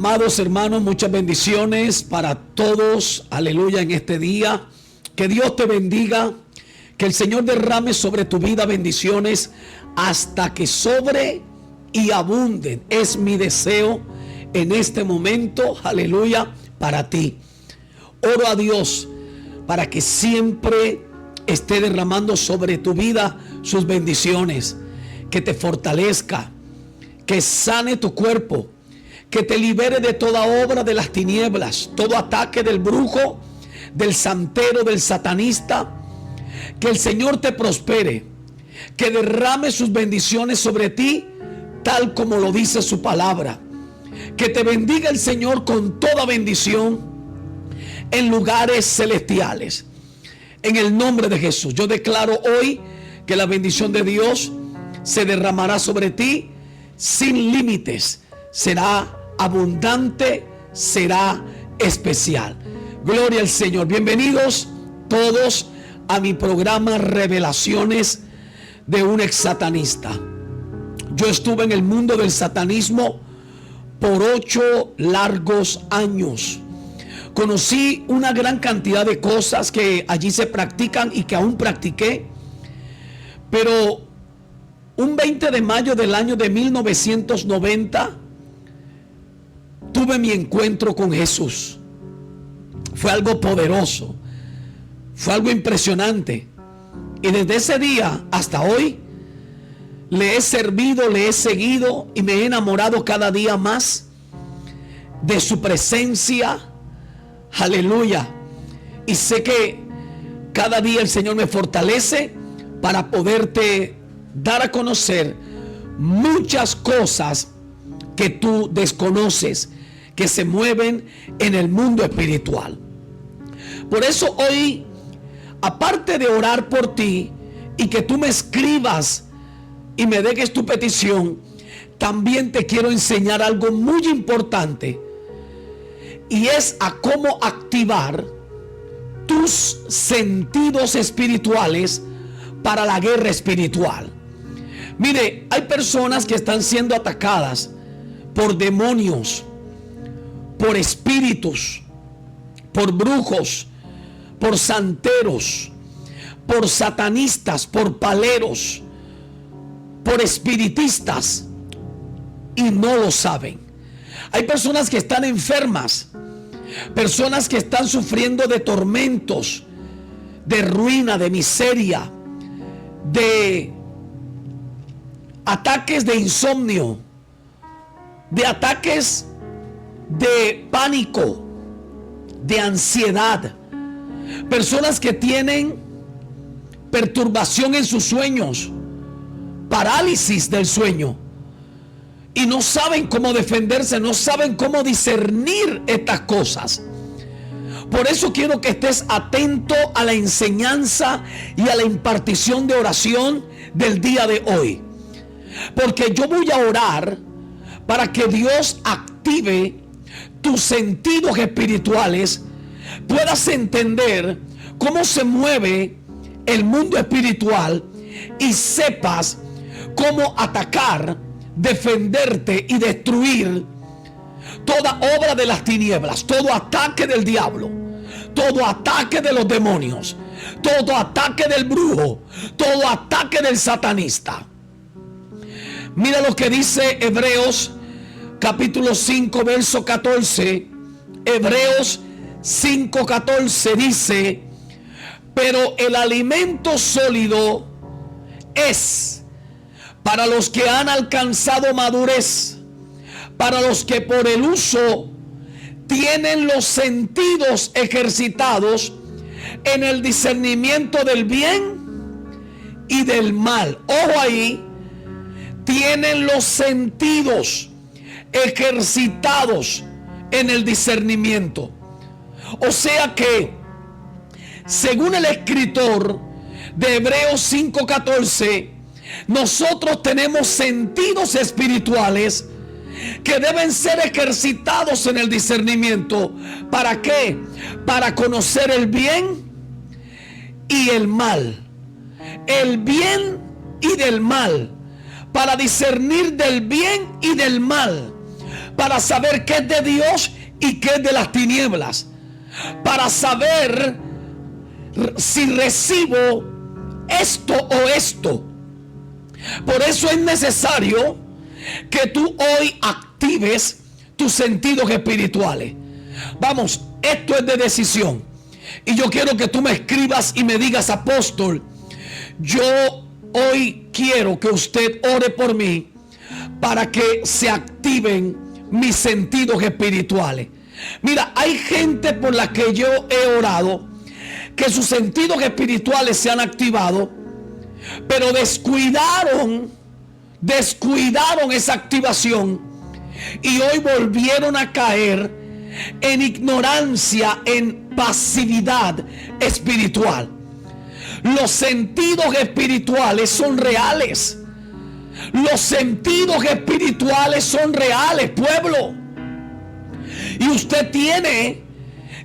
Amados hermanos, muchas bendiciones para todos, aleluya, en este día. Que Dios te bendiga, que el Señor derrame sobre tu vida bendiciones hasta que sobre y abunden. Es mi deseo en este momento, aleluya, para ti. Oro a Dios para que siempre esté derramando sobre tu vida sus bendiciones, que te fortalezca, que sane tu cuerpo, que te libere de toda obra de las tinieblas, todo ataque del brujo, del santero, del satanista. Que el Señor te prospere, que derrame sus bendiciones sobre ti, tal como lo dice su palabra. Que te bendiga el Señor con toda bendición en lugares celestiales. En el nombre de Jesús, yo declaro hoy que la bendición de Dios se derramará sobre ti sin límites. Será abundante, será especial. Gloria al Señor. Bienvenidos todos a mi programa Revelaciones de un ex satanista. Yo estuve en el mundo del satanismo por 8 largos años. Conocí una gran cantidad de cosas que allí se practican y que aún practiqué. Pero un 20 de mayo del año de 1990 tuve mi encuentro con Jesús. Fue algo poderoso, fue algo impresionante. Y desde ese día hasta hoy le he servido, le he seguido y me he enamorado cada día más de su presencia. Aleluya. Y sé que cada día el Señor me fortalece para poderte dar a conocer muchas cosas que tú desconoces, que se mueven en el mundo espiritual. Por eso hoy, aparte de orar por ti y que tú me escribas y me dejes tu petición, también te quiero enseñar algo muy importante, y es a cómo activar tus sentidos espirituales para la guerra espiritual. Mire, hay personas que están siendo atacadas por demonios, por espíritus, por brujos, por santeros, por satanistas, por paleros, por espiritistas, y no lo saben. Hay personas que están enfermas, personas que están sufriendo de tormentos, de ruina, de miseria, de ataques de insomnio, de ataques de pánico, de ansiedad, personas que tienen perturbación en sus sueños, parálisis del sueño, y no saben cómo defenderse, no saben cómo discernir estas cosas. Por eso quiero que estés atento a la enseñanza y a la impartición de oración del día de hoy, porque yo voy a orar para que Dios active tus sentidos espirituales, puedas entender cómo se mueve el mundo espiritual y sepas cómo atacar, defenderte y destruir toda obra de las tinieblas, todo ataque del diablo, todo ataque de los demonios, todo ataque del brujo, todo ataque del satanista. Mira lo que dice Hebreos capítulo 5 verso 14. Hebreos 5:14 dice: pero el alimento sólido es para los que han alcanzado madurez, para los que por el uso tienen los sentidos ejercitados en el discernimiento del bien y del mal. Ojo ahí, tienen los sentidos ejercitados en el discernimiento. O sea que, según el escritor de Hebreos 5:14, nosotros tenemos sentidos espirituales que deben ser ejercitados en el discernimiento. ¿Para qué? Para conocer el bien y el mal. El bien y del mal. Para discernir del bien y del mal. para saber qué es de Dios y qué es de las tinieblas, para saber si recibo esto o esto. Por eso es necesario que tú hoy actives tus sentidos espirituales. Vamos, esto es de decisión. Y yo quiero que tú me escribas y me digas: apóstol, yo hoy quiero que usted ore por mí para que se activen mis sentidos espirituales. Mira, hay gente por la que yo he orado que sus sentidos espirituales se han activado, pero descuidaron esa activación y hoy volvieron a caer en ignorancia, en pasividad espiritual. Los sentidos espirituales son reales. Los sentidos espirituales son reales, pueblo. Y usted tiene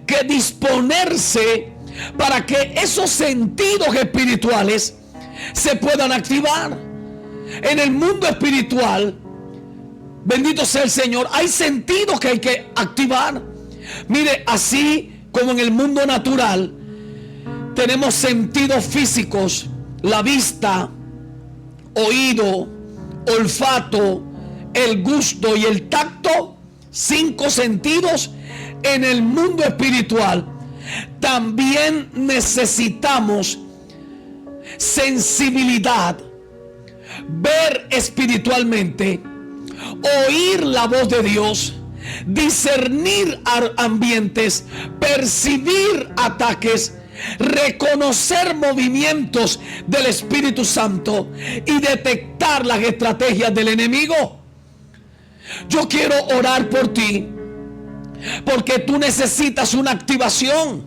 que disponerse para que esos sentidos espirituales se puedan activar. En el mundo espiritual, bendito sea el Señor, hay sentidos que hay que activar. Mire, así como en el mundo natural tenemos sentidos físicos: la vista, oído, olfato, el gusto y el tacto. 5 sentidos. En el mundo espiritual también necesitamos sensibilidad, ver espiritualmente, oír la voz de Dios, discernir ambientes, percibir ataques, reconocer movimientos del Espíritu Santo y detectar las estrategias del enemigo. Yo quiero orar por ti, porque tú necesitas una activación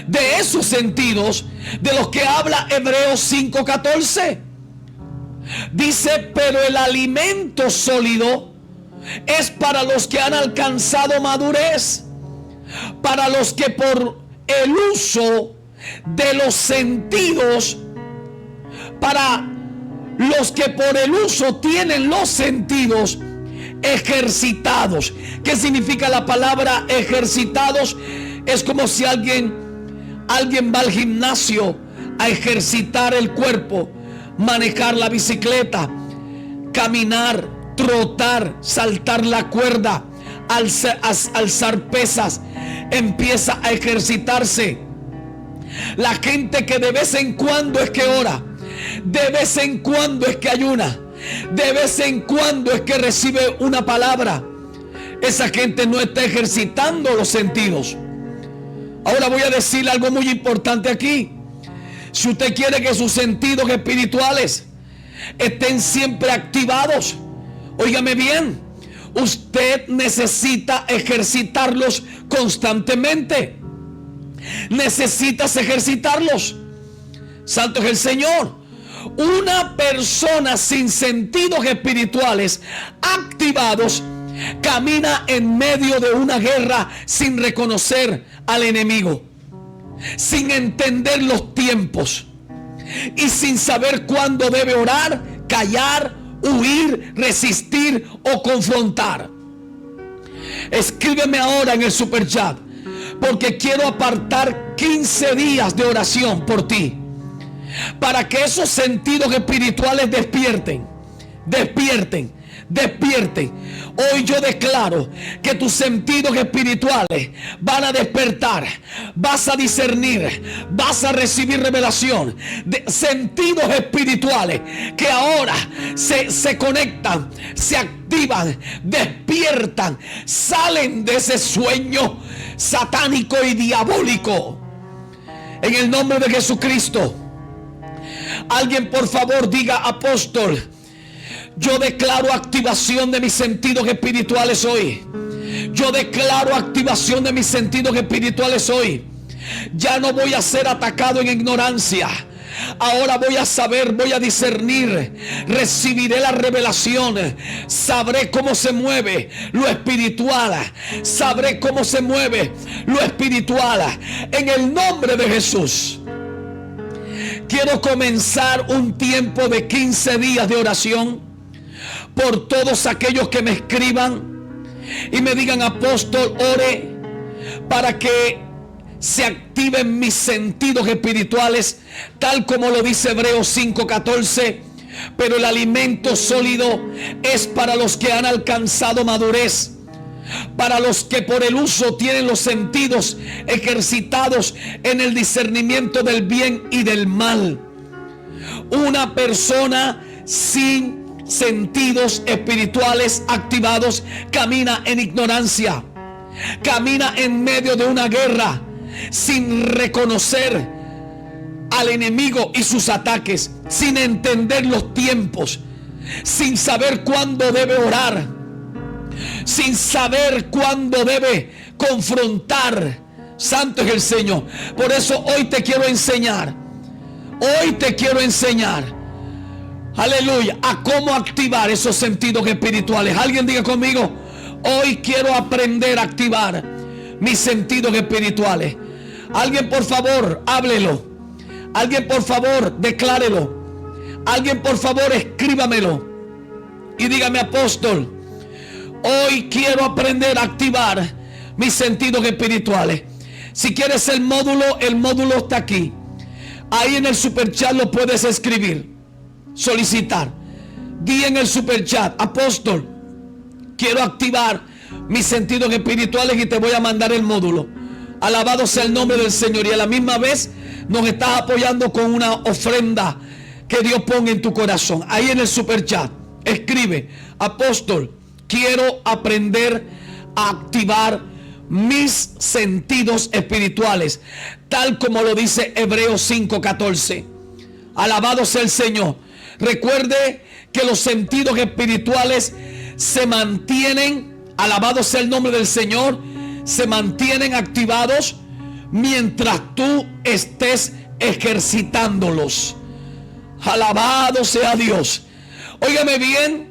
de esos sentidos de los que habla Hebreos 5:14. Dice: pero el alimento sólido es para los que han alcanzado madurez, para los que por el uso de los sentidos, para los que por el uso tienen los sentidos ejercitados. ¿Qué significa la palabra ejercitados? Es como si alguien va al gimnasio a ejercitar el cuerpo, manejar la bicicleta, caminar, trotar, saltar la cuerda, alzar pesas, empieza a ejercitarse. La gente que de vez en cuando es que ora, de vez en cuando es que ayuna, de vez en cuando es que recibe una palabra, esa gente no está ejercitando los sentidos. Ahora voy a decir algo muy importante aquí. Si usted quiere que sus sentidos espirituales estén siempre activados, óigame bien, usted necesita ejercitarlos constantemente. Necesitas ejercitarlos. Santo es el Señor. Una persona sin sentidos espirituales activados camina en medio de una guerra sin reconocer al enemigo, sin entender los tiempos y sin saber cuándo debe orar, callar, huir, resistir o confrontar. Escríbeme ahora en el super chat, porque quiero apartar 15 días de oración por ti, para que esos sentidos espirituales despierten. Hoy yo declaro que tus sentidos espirituales van a despertar, vas a discernir, vas a recibir revelación de sentidos espirituales que ahora se conectan, se activan, despiertan, salen de ese sueño satánico y diabólico. En el nombre de Jesucristo. Alguien por favor diga: apóstol, yo declaro activación de mis sentidos espirituales hoy. Yo declaro activación de mis sentidos espirituales hoy. Ya no voy a ser atacado en ignorancia. Ahora voy a saber, voy a discernir, recibiré la revelación, sabré cómo se mueve lo espiritual, sabré cómo se mueve lo espiritual. En el nombre de Jesús. Quiero comenzar un tiempo de 15 días de oración por todos aquellos que me escriban y me digan: apóstol, ore para que se activen mis sentidos espirituales, tal como lo dice Hebreos 5:14. Pero el alimento sólido es para los que han alcanzado madurez, para los que por el uso tienen los sentidos ejercitados en el discernimiento del bien y del mal. Una persona sin sentidos espirituales activados camina en ignorancia, camina en medio de una guerra sin reconocer al enemigo y sus ataques, sin entender los tiempos, sin saber cuándo debe orar, sin saber cuándo debe confrontar. Santo es el Señor. Por eso hoy te quiero enseñar, aleluya, a cómo activar esos sentidos espirituales. Alguien diga conmigo: hoy quiero aprender a activar mis sentidos espirituales. Alguien por favor háblelo. Alguien por favor declárelo. Alguien por favor escríbamelo y dígame: apóstol, hoy quiero aprender a activar mis sentidos espirituales. Si quieres el módulo está aquí. Ahí en el superchat lo puedes escribir, solicitar. Di en el superchat: apóstol, quiero activar mis sentidos espirituales, y te voy a mandar el módulo. Alabado sea el nombre del Señor. Y a la misma vez nos estás apoyando con una ofrenda que Dios ponga en tu corazón. Ahí en el superchat escribe: apóstol, quiero aprender a activar mis sentidos espirituales, tal como lo dice Hebreos 5:14. Alabado sea el Señor. Recuerde que los sentidos espirituales se mantienen, alabado sea el nombre del Señor, se mantienen activados mientras tú estés ejercitándolos. Alabado sea Dios. Óigame bien,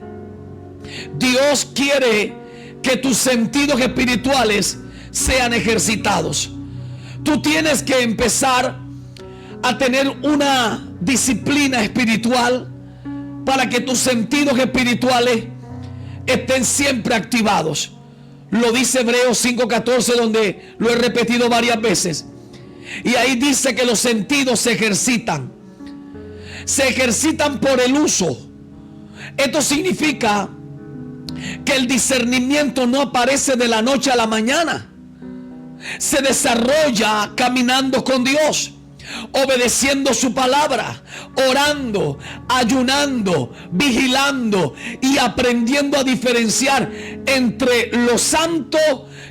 Dios quiere que tus sentidos espirituales sean ejercitados. Tú tienes que empezar a tener una disciplina espiritual para que tus sentidos espirituales estén siempre activados. Lo dice Hebreos 5:14, donde lo he repetido varias veces. Y ahí dice que los sentidos se ejercitan. Se ejercitan por el uso. Esto significa que el discernimiento no aparece de la noche a la mañana. Se desarrolla caminando con Dios, obedeciendo su palabra, orando, ayunando, vigilando y aprendiendo a diferenciar entre lo santo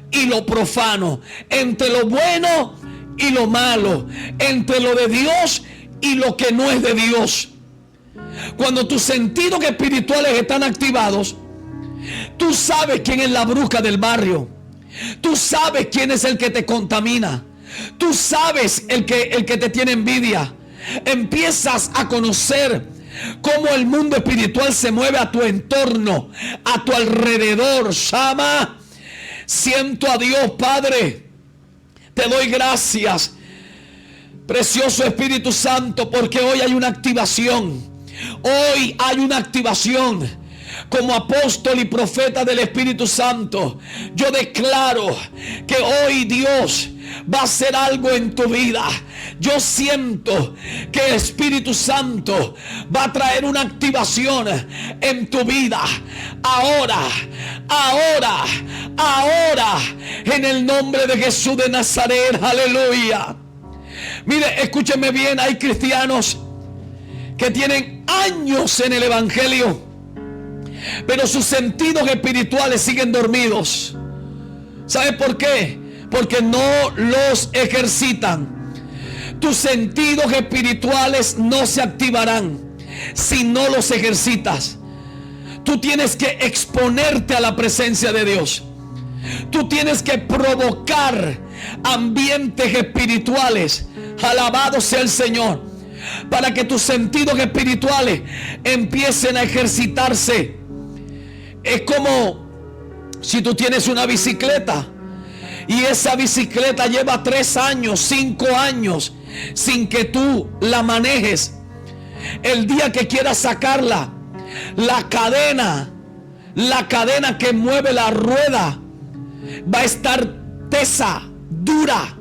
y lo profano, entre lo bueno y lo malo, entre lo de Dios y lo que no es de Dios. Cuando tus sentidos espirituales están activados, tú sabes quién es la bruja del barrio. Tú sabes quién es el que te contamina. Tú sabes el que te tiene envidia. Empiezas a conocer cómo el mundo espiritual se mueve a tu entorno, a tu alrededor. Shama, siento a Dios, Padre. Te doy gracias, precioso Espíritu Santo, porque hoy hay una activación. Hoy hay una activación. Como apóstol y profeta del Espíritu Santo, yo declaro que hoy Dios va a hacer algo en tu vida. Yo siento que el Espíritu Santo va a traer una activación en tu vida. Ahora, en el nombre de Jesús de Nazaret. Aleluya. Mire, escúcheme bien, hay cristianos que tienen años en el Evangelio, pero sus sentidos espirituales siguen dormidos. ¿Sabe por qué? Porque no los ejercitan. Tus sentidos espirituales no se activarán si no los ejercitas. Tú tienes que exponerte a la presencia de Dios. Tú tienes que provocar ambientes espirituales. Alabado sea el Señor, para que tus sentidos espirituales empiecen a ejercitarse. Es como si tú tienes una bicicleta y esa bicicleta lleva 3 años, 5 años sin que tú la manejes. El día que quieras sacarla, la cadena la cadena que mueve la rueda va a estar tesa, dura,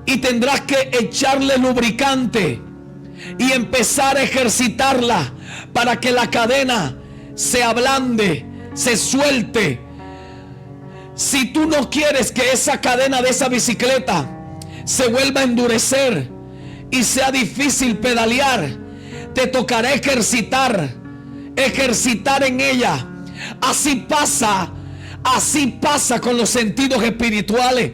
y tendrás que echarle lubricante y empezar a ejercitarla para que la cadena se ablande, se suelte. Si tú no quieres que esa cadena de esa bicicleta se vuelva a endurecer y sea difícil pedalear, te tocará ejercitar en ella. Así pasa con los sentidos espirituales.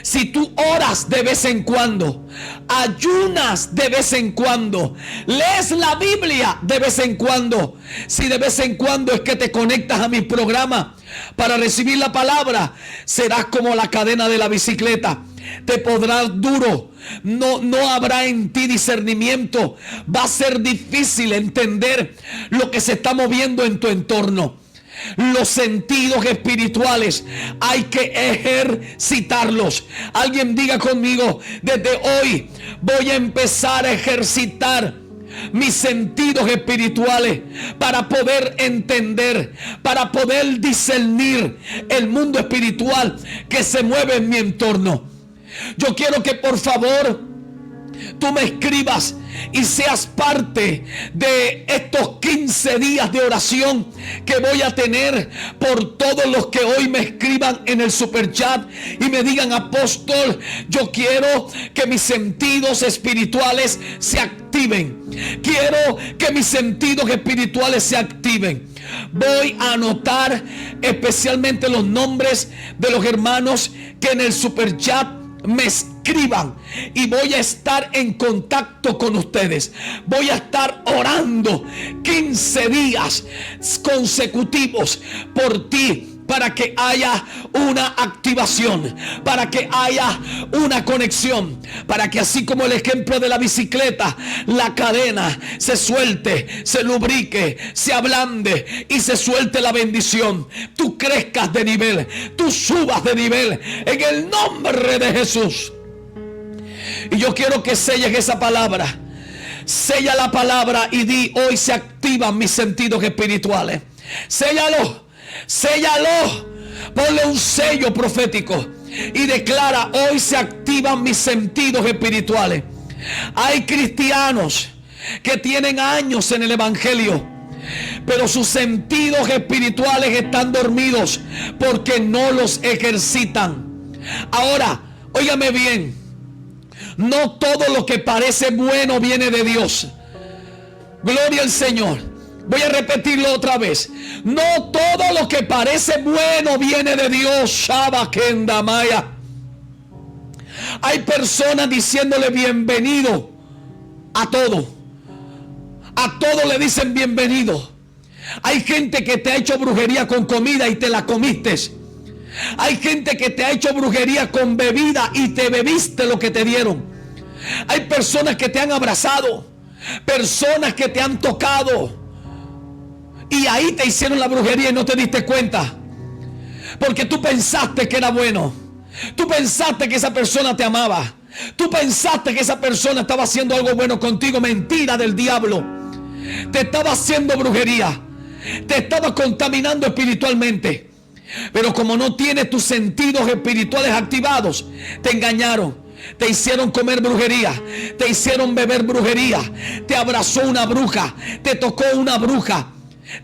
Si tú oras de vez en cuando, ayunas de vez en cuando, lees la Biblia de vez en cuando, si de vez en cuando es que te conectas a mi programa para recibir la palabra, serás como la cadena de la bicicleta. Te podrás duro, no habrá en ti discernimiento, va a ser difícil entender lo que se está moviendo en tu entorno. Los sentidos espirituales hay que ejercitarlos. Alguien diga conmigo: desde hoy voy a empezar a ejercitar mis sentidos espirituales para poder entender, para poder discernir el mundo espiritual que se mueve en mi entorno. Yo quiero que por favor tú me escribas y seas parte de estos 15 días de oración que voy a tener por todos los que hoy me escriban en el superchat y me digan: apóstol, yo quiero que mis sentidos espirituales se activen. Quiero que mis sentidos espirituales se activen. Voy a anotar especialmente los nombres de los hermanos que en el superchat me escriban y voy a estar en contacto con ustedes. Voy a estar orando 15 días consecutivos por ti, para que haya una activación, para que haya una conexión, para que así como el ejemplo de la bicicleta, la cadena se suelte, se lubrique, se ablande y se suelte la bendición. Tú crezcas de nivel, tú subas de nivel en el nombre de Jesús. Y yo quiero que selles esa palabra. Sella la palabra y di: hoy se activan mis sentidos espirituales. Séllalo. Séllalo, ponle un sello profético y declara: hoy se activan mis sentidos espirituales. Hay cristianos que tienen años en el evangelio, pero sus sentidos espirituales están dormidos porque no los ejercitan. Ahora, óigame bien, no todo lo que parece bueno viene de Dios. Gloria al Señor. Voy a repetirlo otra vez. No todo lo que parece bueno viene de Dios. Shabakenda Maya. Hay personas diciéndole bienvenido a todo. A todo le dicen bienvenido. Hay gente que te ha hecho brujería con comida y te la comiste. Hay gente que te ha hecho brujería con bebida y te bebiste lo que te dieron. Hay personas que te han abrazado, personas que te han tocado, y ahí te hicieron la brujería y no te diste cuenta, porque tú pensaste que era bueno. Tú pensaste que esa persona te amaba. Tú pensaste que esa persona estaba haciendo algo bueno contigo. Mentira del diablo. Te estaba haciendo brujería. Te estaba contaminando espiritualmente. Pero como no tienes tus sentidos espirituales activados, te engañaron. Te hicieron comer brujería, te hicieron beber brujería, te abrazó una bruja, te tocó una bruja,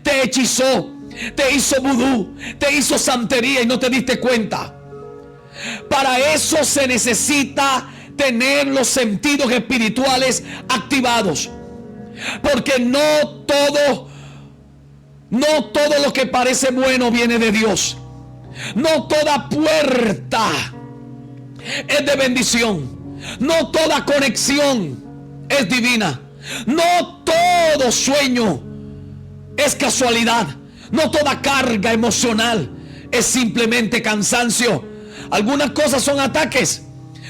te hechizó, te hizo vudú, te hizo santería y no te diste cuenta. Para eso se necesita tener los sentidos espirituales activados, porque no todo lo que parece bueno viene de Dios. No toda puerta es de bendición. No toda conexión es divina. No todo sueño es casualidad. No toda carga emocional es simplemente cansancio. Algunas cosas son ataques,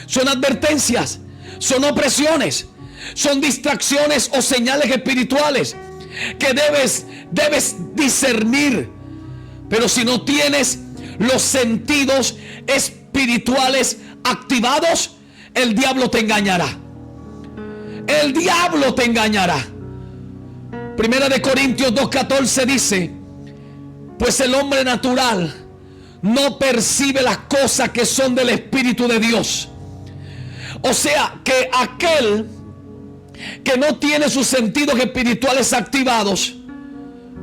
son advertencias, son opresiones, son distracciones o señales espirituales que debes discernir. Pero si no tienes los sentidos espirituales activados, el diablo te engañará. El diablo te engañará. Primera de Corintios 2:14 dice Pues el hombre natural no percibe las cosas que son del Espíritu de Dios. O sea, que aquel que no tiene sus sentidos espirituales activados,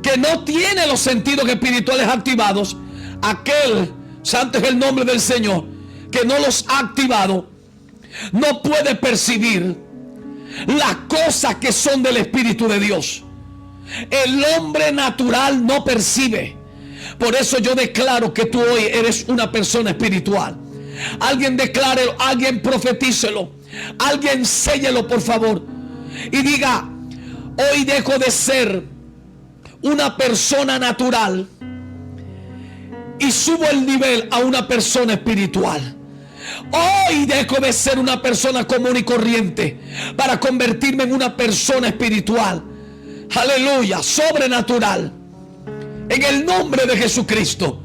que no tiene los sentidos espirituales activados, aquel, santo es el nombre del Señor, que no los ha activado, no puede percibir las cosas que son del Espíritu de Dios. El hombre natural no percibe. Por eso yo declaro que tú hoy eres una persona espiritual. Alguien declárelo, alguien profetícelo, alguien séllelo por favor y diga: hoy dejo de ser una persona natural y subo el nivel a una persona espiritual. Hoy dejo de ser una persona común y corriente para convertirme en una persona espiritual. Aleluya, sobrenatural. En el nombre de Jesucristo.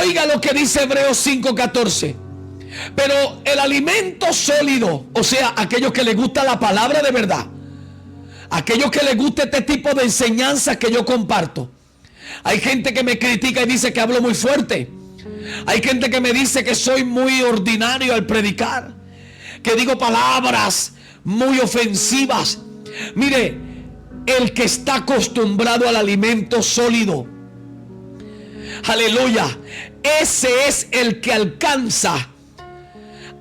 Oiga lo que dice Hebreos 5:14. Pero el alimento sólido, o sea, aquellos que les gusta la palabra de verdad, aquellos que les gusta este tipo de enseñanzas que yo comparto. Hay gente que me critica y dice que hablo muy fuerte. Hay gente que me dice que soy muy ordinario al predicar, que digo palabras muy ofensivas. Mire, el que está acostumbrado al alimento sólido, aleluya, ese es el que alcanza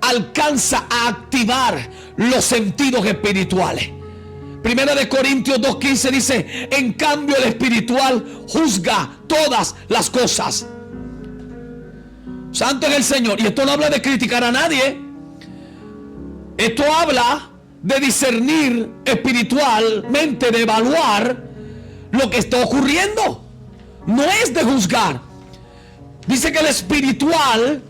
a activar los sentidos espirituales. Primera de Corintios 2:15 dice: en cambio el espiritual juzga todas las cosas. Santo es el Señor. Y esto no habla de criticar a nadie. Esto habla de discernir espiritualmente, de evaluar lo que está ocurriendo. No es de juzgar. Dice que el espiritual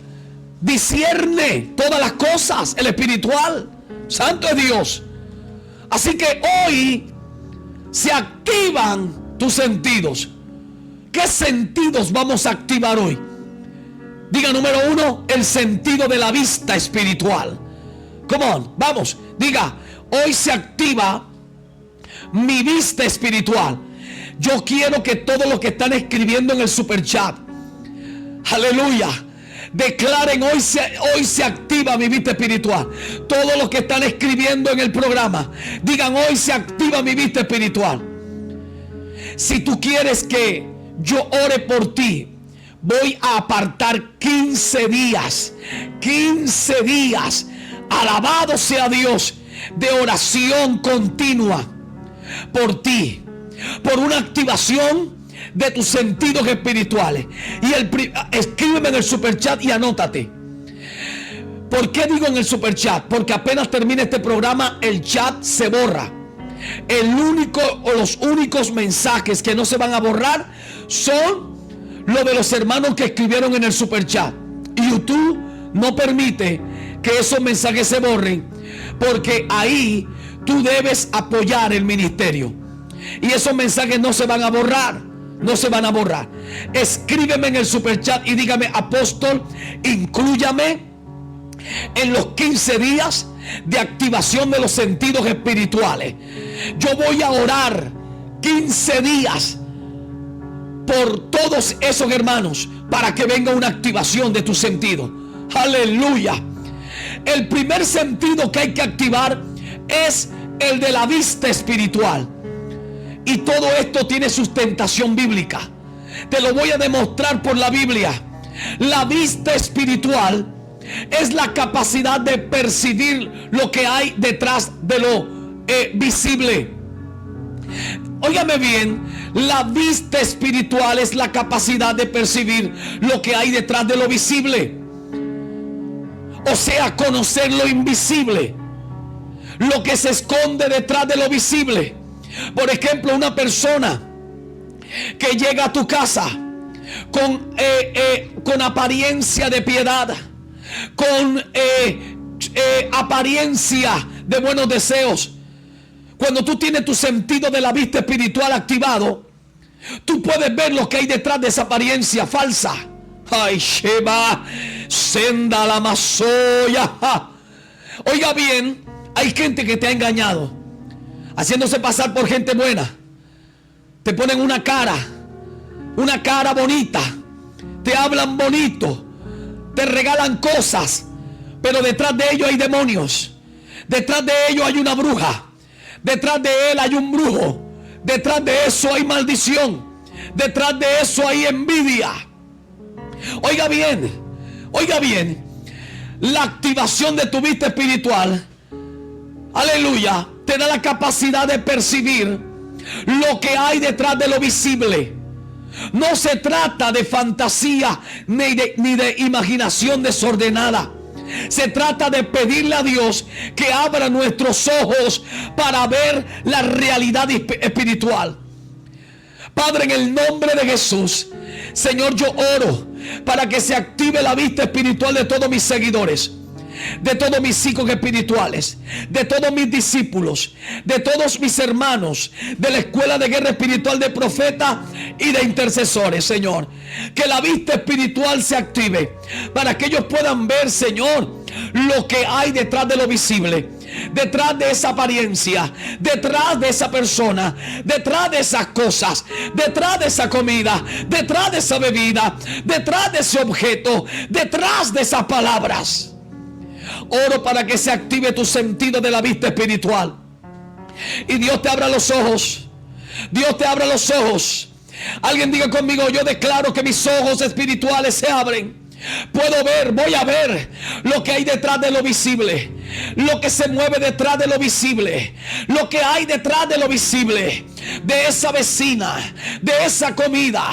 discierne todas las cosas. El espiritual. Santo es Dios. Así que hoy se activan tus sentidos. ¿Qué sentidos vamos a activar hoy? Diga: número 1, el sentido de la vista espiritual. Come on, vamos, diga: hoy se activa mi vista espiritual. Yo quiero que todos los que están escribiendo en el super chat, aleluya, declaren: hoy se activa mi vista espiritual. Todos los que están escribiendo en el programa, digan: hoy se activa mi vista espiritual. Si tú quieres que yo ore por ti, voy a apartar 15 días, alabado sea Dios, de oración continua por ti, por una activación de tus sentidos espirituales. Y escríbeme en el superchat y anótate. ¿Por qué digo en el superchat? Porque apenas termine este programa, el chat se borra. Los únicos mensajes que no se van a borrar son lo de los hermanos que escribieron en el superchat. Y YouTube no permite que esos mensajes se borren, porque ahí tú debes apoyar el ministerio. Y esos mensajes no se van a borrar. No se van a borrar. Escríbeme en el superchat y dígame: apóstol, inclúyame en los 15 días de activación de los sentidos espirituales. Yo voy a orar 15 días por todos esos hermanos para que venga una activación de tu sentido. Aleluya. El primer sentido que hay que activar es el de la vista espiritual. Y todo esto tiene sustentación bíblica. Te lo voy a demostrar por la Biblia. La vista espiritual es la capacidad de percibir lo que hay detrás de lo visible. Óigame bien, la vista espiritual es la capacidad de percibir lo que hay detrás de lo visible. O sea, conocer lo invisible, lo que se esconde detrás de lo visible. Por ejemplo, una persona que llega a tu casa con apariencia de piedad, con apariencia de buenos deseos. Cuando tú tienes tu sentido de la vista espiritual activado, tú puedes ver lo que hay detrás de esa apariencia falsa. Ay, Sheba, senda la masoya. Oiga bien, hay gente que te ha engañado, haciéndose pasar por gente buena. te ponen una cara bonita, te hablan bonito, te regalan cosas, pero detrás de ellos hay demonios, detrás de ellos hay una bruja, detrás de él hay un brujo, detrás de eso hay maldición, detrás de eso hay envidia. Oiga bien, la activación de tu vista espiritual, aleluya, te da la capacidad de percibir lo que hay detrás de lo visible. No se trata de fantasía ni de imaginación desordenada. Se trata de pedirle a Dios que abra nuestros ojos para ver la realidad espiritual. Padre, en el nombre de Jesús, Señor, yo oro para que se active la vista espiritual de todos mis seguidores, de todos mis hijos espirituales, de todos mis discípulos, de todos mis hermanos de la escuela de guerra espiritual de profetas y de intercesores, Señor. Que la vista espiritual se active para que ellos puedan ver, Señor, lo que hay detrás de lo visible, detrás de esa apariencia, detrás de esa persona, detrás de esas cosas, detrás de esa comida, detrás de esa bebida, detrás de ese objeto, detrás de esas palabras. Oro para que se active tu sentido de la vista espiritual y Dios te abra los ojos. Dios te abra los ojos. Alguien diga conmigo: yo declaro que mis ojos espirituales se abren. Puedo ver, voy a ver lo que hay detrás de lo visible, lo que se mueve detrás de lo visible, lo que hay detrás de lo visible, de esa vecina, de esa comida,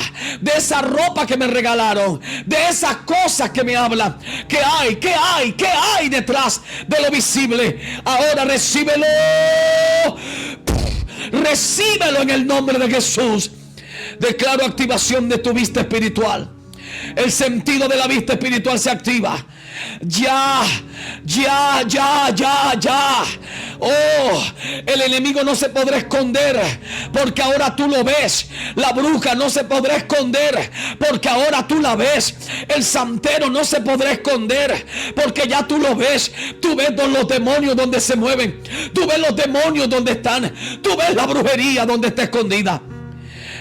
de esa ropa que me regalaron, de esas cosas que me hablan. ¿Qué hay detrás de lo visible? Ahora recíbelo en el nombre de Jesús. Declaro activación de tu vista espiritual. El sentido de la vista espiritual se activa. Ya. Oh, el enemigo no se podrá esconder porque ahora tú lo ves. La bruja no se podrá esconder porque ahora tú la ves. El santero no se podrá esconder porque ya tú lo ves. Tú ves los demonios donde se mueven. Tú ves los demonios donde están. Tú ves la brujería donde está escondida.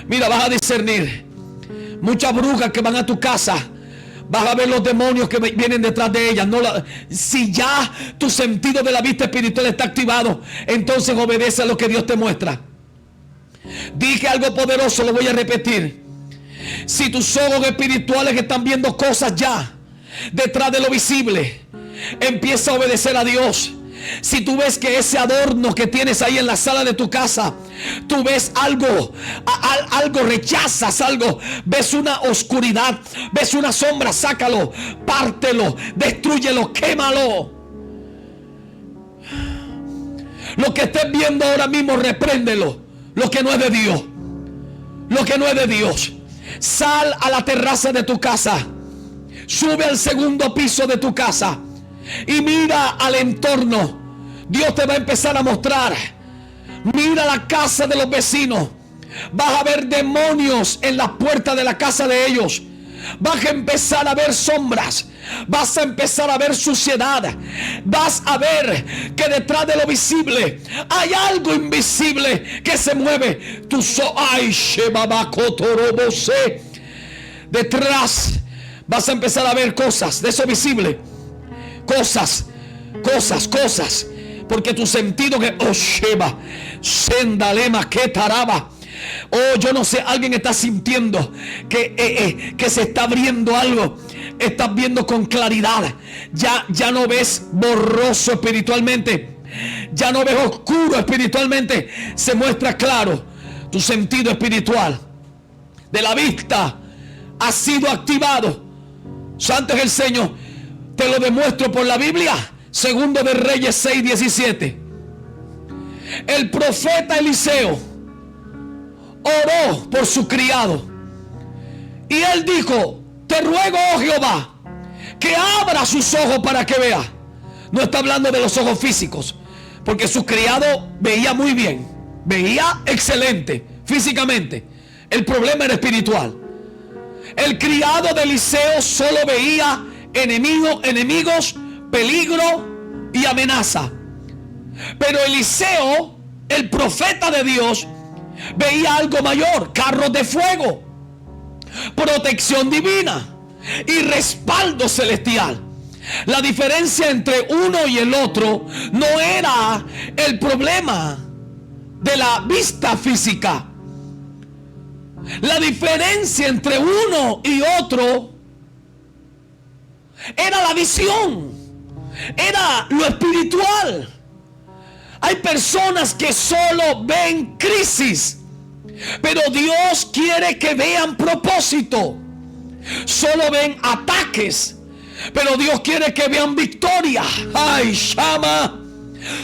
Mira, vas a discernir muchas brujas que van a tu casa. Vas a ver los demonios que vienen detrás de ellas. Si ya tu sentido de la vista espiritual está activado, entonces obedece a lo que Dios te muestra. Dije algo poderoso, lo voy a repetir. Si tus ojos espirituales están viendo cosas ya detrás de lo visible, empieza a obedecer a Dios. Si tú ves que ese adorno que tienes ahí en la sala de tu casa, tú ves algo, rechazas algo, ves una oscuridad, ves una sombra, sácalo, pártelo, destrúyelo, quémalo. Lo que estés viendo ahora mismo, repréndelo. Lo que no es de Dios, lo que no es de Dios. Sal a la terraza de tu casa, sube al segundo piso de tu casa y mira al entorno. Dios te va a empezar a mostrar. Mira la casa de los vecinos. Vas a ver demonios en la puerta de la casa de ellos. Vas a empezar a ver sombras. Vas a empezar a ver suciedad. Vas a ver que detrás de lo visible hay algo invisible que se mueve. Detrás vas a empezar a ver cosas de eso visible. Cosas. Porque tu sentido que Sendalema que taraba. Oh, yo no sé, alguien está sintiendo que se está abriendo algo. Estás viendo con claridad. Ya no ves borroso espiritualmente. Ya no ves oscuro espiritualmente. Se muestra claro. Tu sentido espiritual de la vista ha sido activado. Santo es el Señor. Te lo demuestro por la Biblia. Segundo de Reyes 6:17. El profeta Eliseo oró por su criado y él dijo: te ruego, oh Jehová, que abra sus ojos para que vea. No está hablando de los ojos físicos, porque su criado veía muy bien, veía excelente físicamente. El problema era espiritual. El criado de Eliseo solo veía enemigos, peligro y amenaza. Pero Eliseo, el profeta de Dios, veía algo mayor: carros de fuego, protección divina y respaldo celestial. La diferencia entre uno y el otro no era el problema de la vista física. La diferencia entre uno y otro era la visión, era lo espiritual. Hay personas que solo ven crisis, pero Dios quiere que vean propósito. Solo ven ataques, pero Dios quiere que vean victoria. Ay, Shama.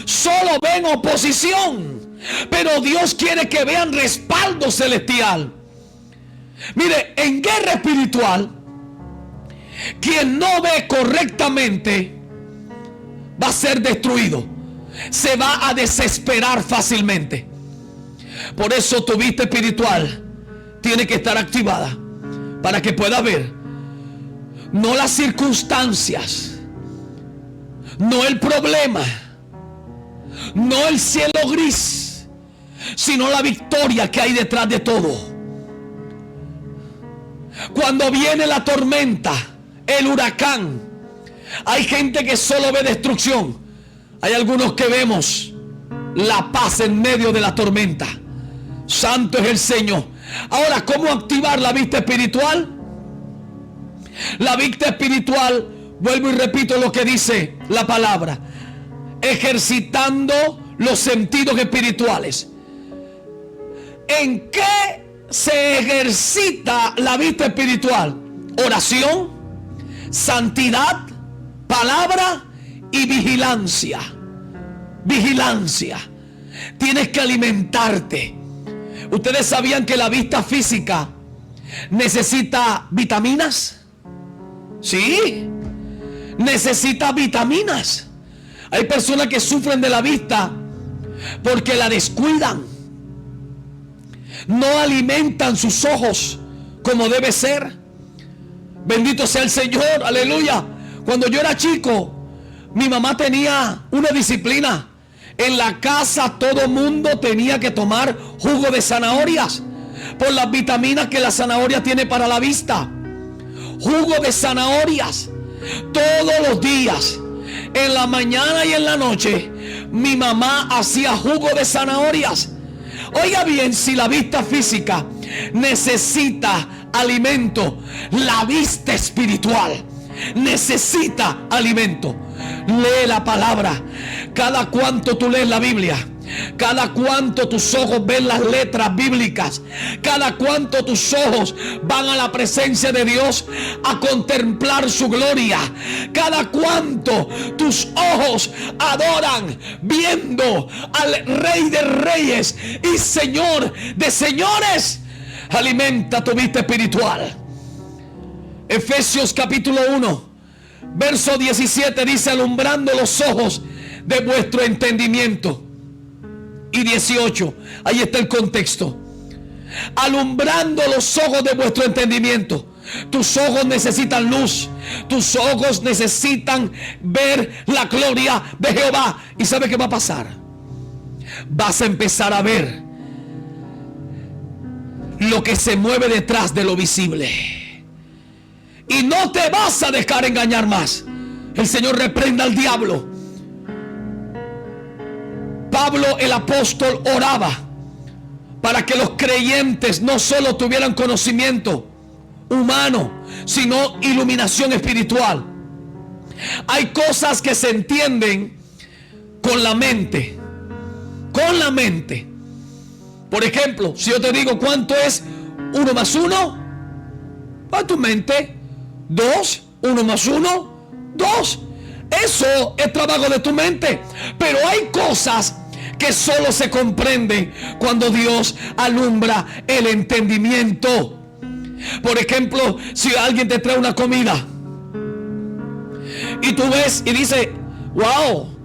Solo ven oposición, pero Dios quiere que vean respaldo celestial. Mire, en guerra espiritual, quien no ve correctamente va a ser destruido. Se va a desesperar fácilmente. Por eso tu vista espiritual tiene que estar activada, para que pueda ver no las circunstancias, no el problema, no el cielo gris, sino la victoria que hay detrás de todo. Cuando viene la tormenta, el huracán, hay gente que solo ve destrucción. Hay algunos que vemos la paz en medio de la tormenta. Santo es el Señor. Ahora, ¿cómo activar la vista espiritual? La vista espiritual, vuelvo y repito lo que dice la palabra: ejercitando los sentidos espirituales. ¿En qué se ejercita la vista espiritual? Oración, santidad, palabra y vigilancia. Vigilancia. Tienes que alimentarte. ¿Ustedes sabían que la vista física necesita vitaminas? Sí, necesita vitaminas. Hay personas que sufren de la vista porque la descuidan. No alimentan sus ojos como debe ser. Bendito sea el Señor, aleluya. Cuando yo era chico, mi mamá tenía una disciplina. En la casa todo mundo tenía que tomar jugo de zanahorias, por las vitaminas que la zanahoria tiene para la vista. Jugo de zanahorias todos los días, en la mañana y en la noche. Mi mamá hacía jugo de zanahorias. Oiga bien, si la vista física necesita alimento, la vista espiritual necesita alimento. Lee la palabra. Cada cuanto tú lees la Biblia, cada cuanto tus ojos ven las letras bíblicas, cada cuanto tus ojos van a la presencia de Dios a contemplar su gloria, cada cuanto tus ojos adoran viendo al Rey de Reyes y Señor de Señores, alimenta tu vista espiritual. Efesios capítulo 1 verso 17 dice: alumbrando los ojos de vuestro entendimiento. Y 18, ahí está el contexto: alumbrando los ojos de vuestro entendimiento. Tus ojos necesitan luz, tus ojos necesitan ver la gloria de Jehová. ¿Y sabe qué va a pasar? Vas a empezar a ver lo que se mueve detrás de lo visible, y no te vas a dejar engañar más. El Señor reprenda al diablo. Pablo el apóstol oraba para que los creyentes no solo tuvieran conocimiento humano, sino iluminación espiritual. Hay cosas que se entienden con la mente. Con la mente. Por ejemplo, si yo te digo cuánto es 1 más 1, a tu mente 2, 1 más 1, 2. Eso es trabajo de tu mente. Pero hay cosas que solo se comprenden cuando Dios alumbra el entendimiento. Por ejemplo, si alguien te trae una comida y tú ves y dices: wow,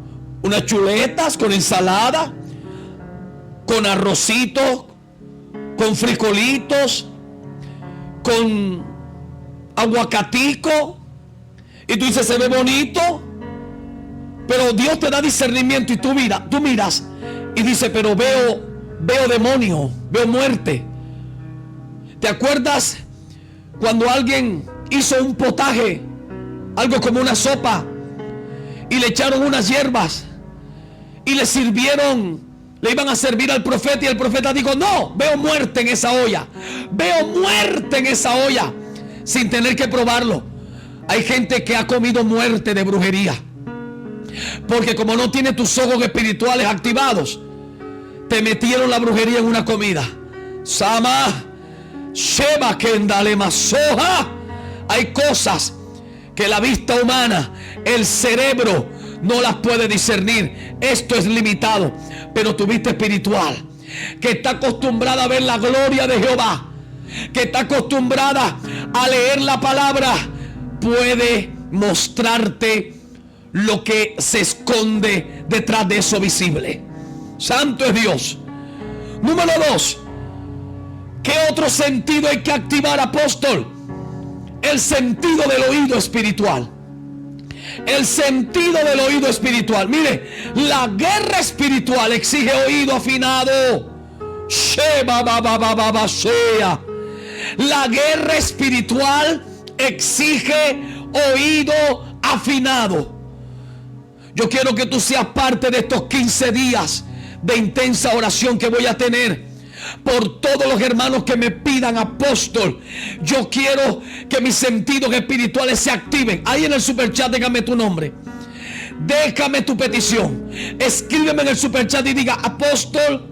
unas chuletas con ensalada, con arrocito, con frijolitos, con aguacatico, y tú dices: se ve bonito. Pero Dios te da discernimiento y tú miras y dices: pero veo veo demonio, veo muerte. ¿Te acuerdas cuando alguien hizo un potaje, algo como una sopa, y le echaron unas hierbas y le sirvieron, le iban a servir al profeta, y el profeta dijo: no, veo muerte en esa olla, veo muerte en esa olla, sin tener que probarlo? Hay gente que ha comido muerte de brujería, porque como no tiene tus ojos espirituales activados, te metieron la brujería en una comida. Sama Sheba Kendale Masoja. Hay cosas que la vista humana, el cerebro, no las puede discernir. Esto es limitado. Pero tu vista espiritual, que está acostumbrada a ver la gloria de Jehová, que está acostumbrada a leer la palabra, puede mostrarte lo que se esconde detrás de eso visible. Santo es Dios. Número 2. ¿Qué otro sentido hay que activar, apóstol? El sentido del oído espiritual. El sentido del oído espiritual. Mire, la guerra espiritual exige oído afinado. La guerra espiritual exige oído afinado. Yo quiero que tú seas parte de estos 15 días de intensa oración que voy a tener por todos los hermanos que me pidan: apóstol, yo quiero que mis sentidos espirituales se activen. Ahí en el superchat déjame tu nombre, déjame tu petición, escríbeme en el superchat y diga: apóstol,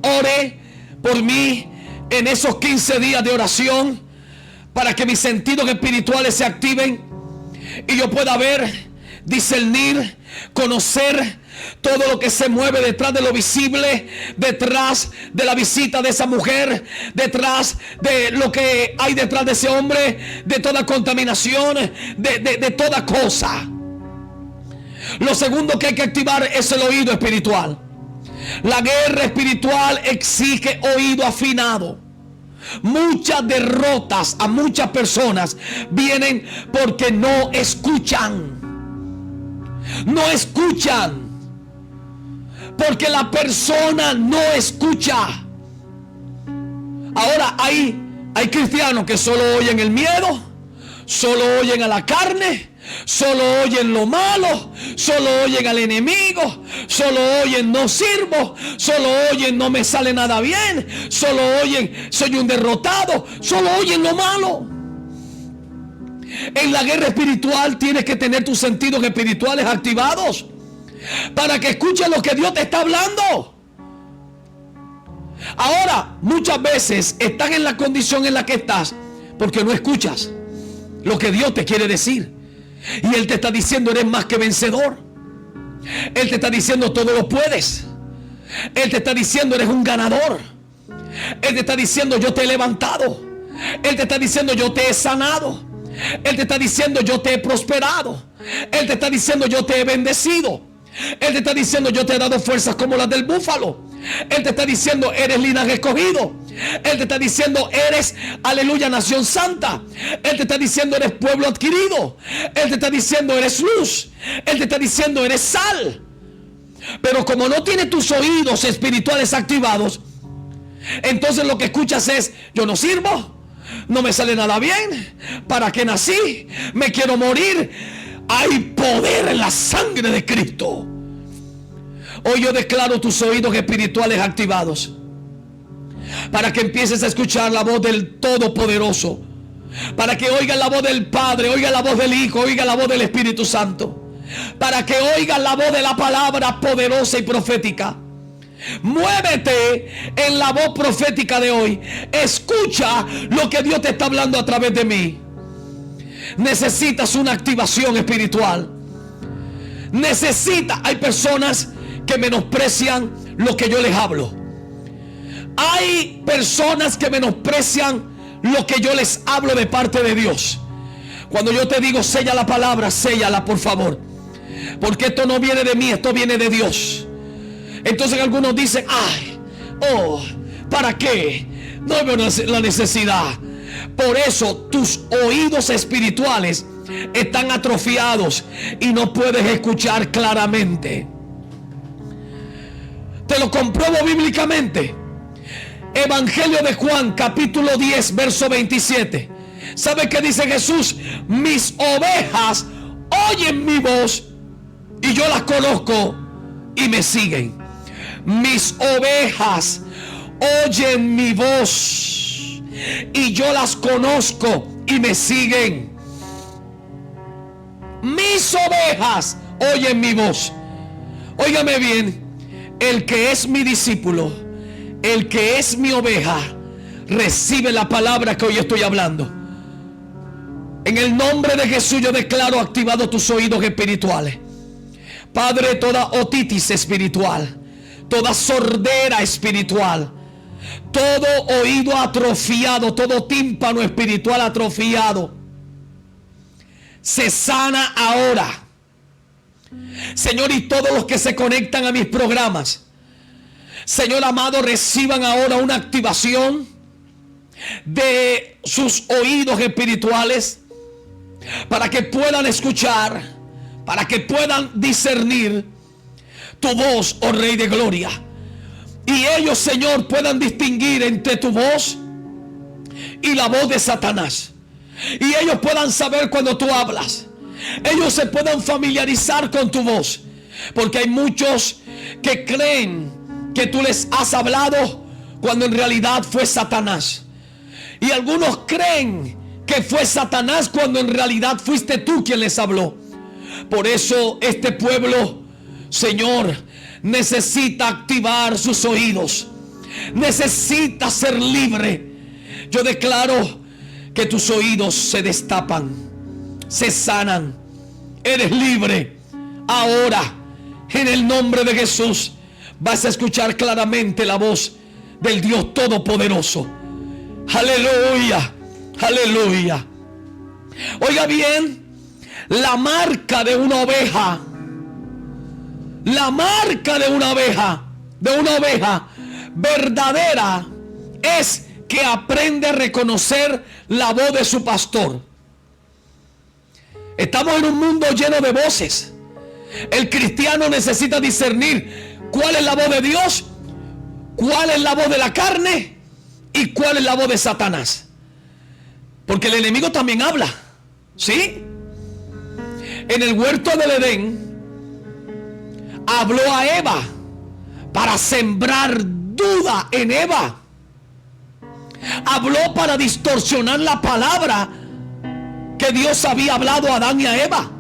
ore por mí en esos 15 días de oración para que mis sentidos espirituales se activen y yo pueda ver, discernir, conocer todo lo que se mueve detrás de lo visible, detrás de la visita de esa mujer, detrás de lo que hay detrás de ese hombre, de toda contaminación, de toda cosa. Lo segundo que hay que activar es el oído espiritual. La guerra espiritual exige oído afinado. Muchas derrotas a muchas personas vienen porque no escuchan. No escuchan. Porque la persona no escucha. Ahora hay cristianos que solo oyen el miedo, solo oyen a la carne, solo oyen lo malo, solo oyen al enemigo, solo oyen no sirvo, solo oyen no me sale nada bien, solo oyen soy un derrotado, solo oyen lo malo. En la guerra espiritual tienes que tener tus sentidos espirituales activados para que escuches lo que Dios te está hablando. Ahora, muchas veces estás en la condición en la que estás porque no escuchas lo que Dios te quiere decir. Y Él te está diciendo: eres más que vencedor. Él te está diciendo: todo lo puedes. Él te está diciendo: eres un ganador. Él te está diciendo: yo te he levantado. Él te está diciendo: yo te he sanado. Él te está diciendo: yo te he prosperado. Él te está diciendo: yo te he bendecido. Él te está diciendo: yo te he dado fuerzas como las del búfalo. Él te está diciendo: eres linaje escogido. Él te está diciendo: eres, aleluya, nación santa. Él te está diciendo: eres pueblo adquirido. Él te está diciendo: eres luz. Él te está diciendo: eres sal. Pero como no tienes tus oídos espirituales activados, entonces lo que escuchas es: yo no sirvo, no me sale nada bien, ¿para qué nací? Me quiero morir. Hay poder en la sangre de Cristo. Hoy yo declaro tus oídos espirituales activados para que empieces a escuchar la voz del Todopoderoso, para que oigas la voz del Padre, oigas la voz del Hijo, oigas la voz del Espíritu Santo, para que oigas la voz de la palabra poderosa y profética. Muévete en la voz profética de hoy. Escucha lo que Dios te está hablando a través de mí. Necesitas una activación espiritual. Hay personas que menosprecian lo que yo les hablo. Hay personas que menosprecian lo que yo les hablo de parte de Dios. Cuando yo te digo sella la palabra, séllala por favor, porque esto no viene de mí, esto viene de Dios. Entonces algunos dicen: ¿para qué? No veo la necesidad. Por eso tus oídos espirituales están atrofiados y no puedes escuchar claramente. Te Te lo compruebo bíblicamente. Evangelio de Juan, capítulo 10, verso 27. ¿Sabe qué dice Jesús? Mis ovejas oyen mi voz y yo las conozco y me siguen. Mis ovejas oyen mi voz y yo las conozco y me siguen. Mis ovejas oyen mi voz. Óigame bien, el que es mi discípulo, el que es mi oveja, recibe la palabra que hoy estoy hablando. En el nombre de Jesús yo declaro activado tus oídos espirituales. Padre, toda otitis espiritual, toda sordera espiritual, todo oído atrofiado, todo tímpano espiritual atrofiado, se sana ahora. Señor, y todos los que se conectan a mis programas, Señor amado, reciban ahora una activación de sus oídos espirituales para que puedan escuchar, para que puedan discernir tu voz, oh Rey de Gloria. Y ellos, Señor, puedan distinguir entre tu voz y la voz de Satanás. Y ellos puedan saber cuando tú hablas. Ellos se puedan familiarizar con tu voz. Porque hay muchos que creen que tú les has hablado cuando en realidad fue Satanás. Y algunos creen que fue Satanás cuando en realidad fuiste tú quien les habló. Por eso este pueblo, Señor, necesita activar sus oídos. Necesita ser libre. Yo declaro que tus oídos se destapan, se sanan. Eres libre. Ahora, en el nombre de Jesús, vas a escuchar claramente la voz del Dios Todopoderoso. Aleluya, aleluya. Oiga bien, la marca de una oveja, la marca de una oveja verdadera es que aprende a reconocer la voz de su pastor. Estamos en un mundo lleno de voces. El cristiano necesita discernir cuál es la voz de Dios, cuál es la voz de la carne y cuál es la voz de Satanás. Porque el enemigo también habla, ¿sí? En el huerto del Edén habló a Eva para sembrar duda en Eva. Habló para distorsionar la palabra que Dios había hablado a Adán y a Eva.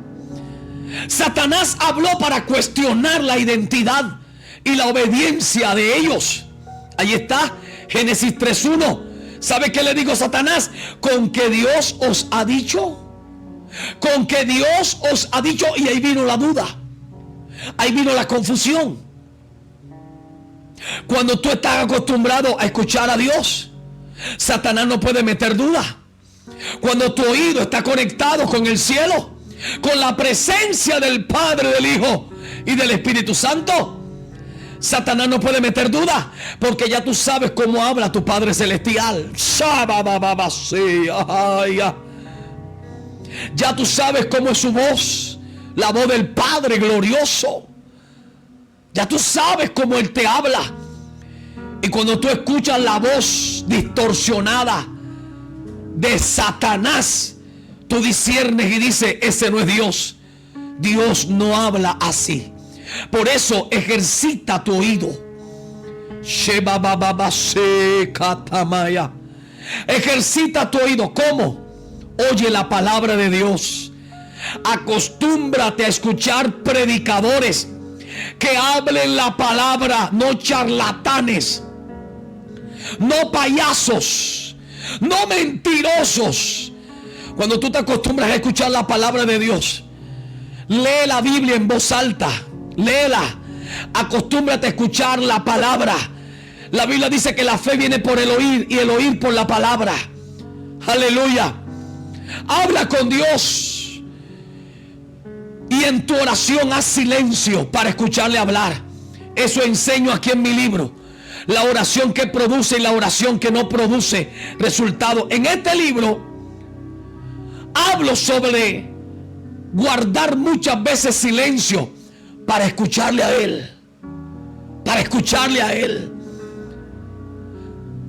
Satanás habló para cuestionar la identidad y la obediencia de ellos. Ahí está, Génesis 3:1. ¿Sabe qué le dijo Satanás? Con que Dios os ha dicho. Con que Dios os ha dicho. Y ahí vino la duda. Ahí vino la confusión. Cuando tú estás acostumbrado a escuchar a Dios, Satanás no puede meter duda. Cuando tu oído está conectado con el cielo, con la presencia del Padre, del Hijo y del Espíritu Santo, Satanás no puede meter duda, porque ya tú sabes cómo habla tu Padre Celestial. Ya tú sabes cómo es su voz, la voz del Padre glorioso. Ya tú sabes cómo Él te habla. Y cuando tú escuchas la voz distorsionada de Satanás, tú disciernes y dices: ese no es Dios. Dios no habla así. Por eso ejercita tu oído. Ejercita tu oído. ¿Cómo? Oye la palabra de Dios. Acostúmbrate a escuchar predicadores que hablen la palabra, no charlatanes, no payasos, no mentirosos. Cuando tú te acostumbras a escuchar la palabra de Dios, lee la Biblia en voz alta, léela, acostúmbrate a escuchar la palabra. La Biblia dice que la fe viene por el oír y el oír por la palabra. Aleluya. Habla con Dios. Y en tu oración haz silencio para escucharle hablar. Eso enseño aquí en mi libro. La oración que produce y la oración que no produce resultado. En este libro hablo sobre guardar muchas veces silencio para escucharle a Él. para escucharle a Él.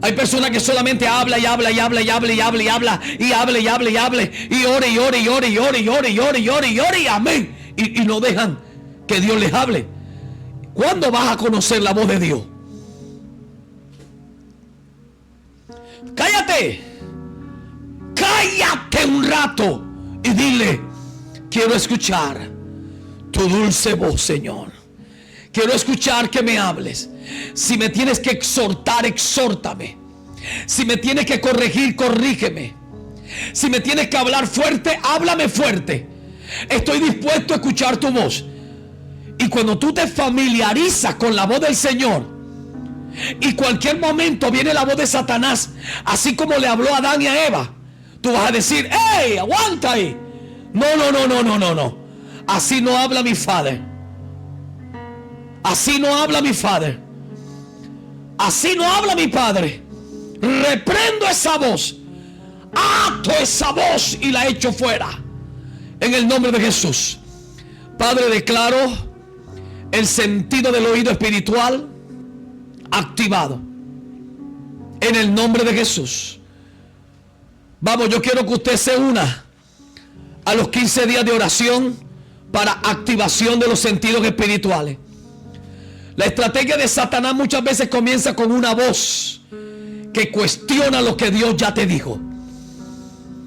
Hay personas que solamente habla y habla y habla y habla y habla y habla y habla y habla y habla y ore y ore y ore y ore y ore y ore y ore y ore y amén. Y no dejan que Dios les hable. ¿Cuándo vas a conocer la voz de Dios? Cállate. Cállate un rato y dile: quiero escuchar tu dulce voz, Señor. Quiero escuchar que me hables. Si me tienes que exhortar, exhórtame. Si me tienes que corregir, corrígeme. Si me tienes que hablar fuerte, háblame fuerte. Estoy dispuesto a escuchar tu voz. Y cuando tú te familiarizas con la voz del Señor, y cualquier momento viene la voz de Satanás, así como le habló a Adán y a Eva, tú vas a decir: ¡hey, aguanta ahí! No. Así no habla mi Padre. Así no habla mi Padre. Así no habla mi Padre. Reprendo esa voz. Ato esa voz y la echo fuera. En el nombre de Jesús. Padre, declaro el sentido del oído espiritual activado. En el nombre de Jesús. Vamos, yo quiero que usted se una a los 15 días de oración para activación de los sentidos espirituales. La estrategia de Satanás muchas veces comienza con una voz que cuestiona lo que Dios ya te dijo,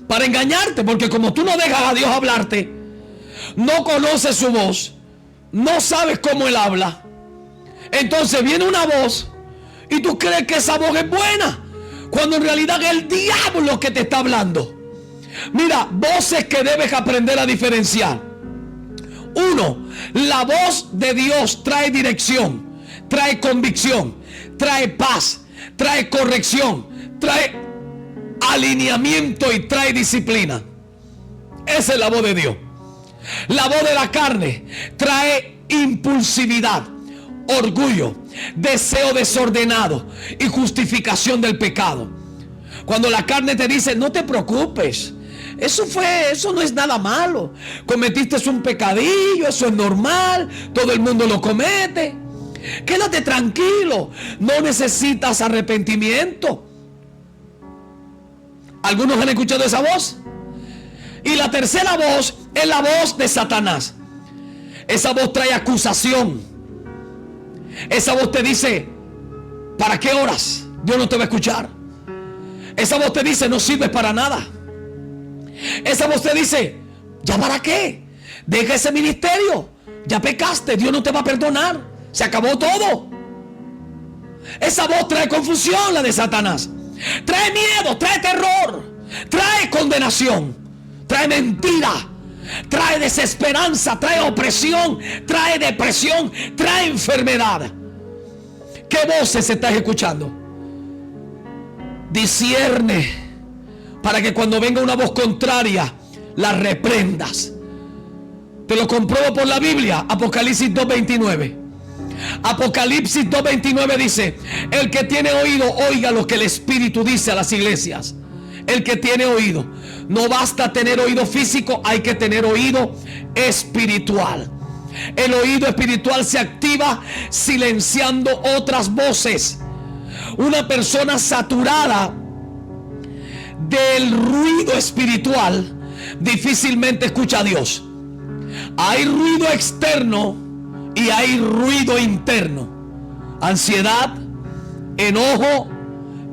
para engañarte, porque como tú no dejas a Dios hablarte, no conoces su voz, no sabes cómo Él habla, entonces viene una voz y tú crees que esa voz es buena, cuando en realidad es el diablo que te está hablando. Mira, voces que debes aprender a diferenciar. Uno, la voz de Dios trae dirección, trae convicción, trae paz, trae corrección, trae alineamiento y trae disciplina. Esa es la voz de Dios. La voz de la carne trae impulsividad, orgullo, deseo desordenado y justificación del pecado. Cuando la carne te dice: no te preocupes, eso no es nada malo, cometiste un pecadillo, eso es normal, todo el mundo lo comete, quédate tranquilo, no necesitas arrepentimiento. ¿Algunos han escuchado esa voz? Y la tercera voz es la voz de Satanás. Esa voz trae acusación. Esa voz te dice: ¿para qué oras? Dios no te va a escuchar. Esa voz te dice: no sirves para nada. Esa voz te dice: ¿ya para qué? Deja ese ministerio, ya pecaste, Dios no te va a perdonar, se acabó todo. Esa voz trae confusión, la de Satanás. Trae miedo, trae terror, trae condenación, trae mentira, trae desesperanza, trae opresión, trae depresión, trae enfermedad. ¿Qué voces estás escuchando? Discierne, para que cuando venga una voz contraria, la reprendas. Te lo compruebo por la Biblia. Apocalipsis 2:29. Apocalipsis 2:29 dice: el que tiene oído, oiga lo que el Espíritu dice a las iglesias. El que tiene oído. No basta tener oído físico, hay que tener oído espiritual. El oído espiritual se activa silenciando otras voces. Una persona saturada del ruido espiritual difícilmente escucha a Dios. Hay ruido externo y hay ruido interno. Ansiedad, enojo,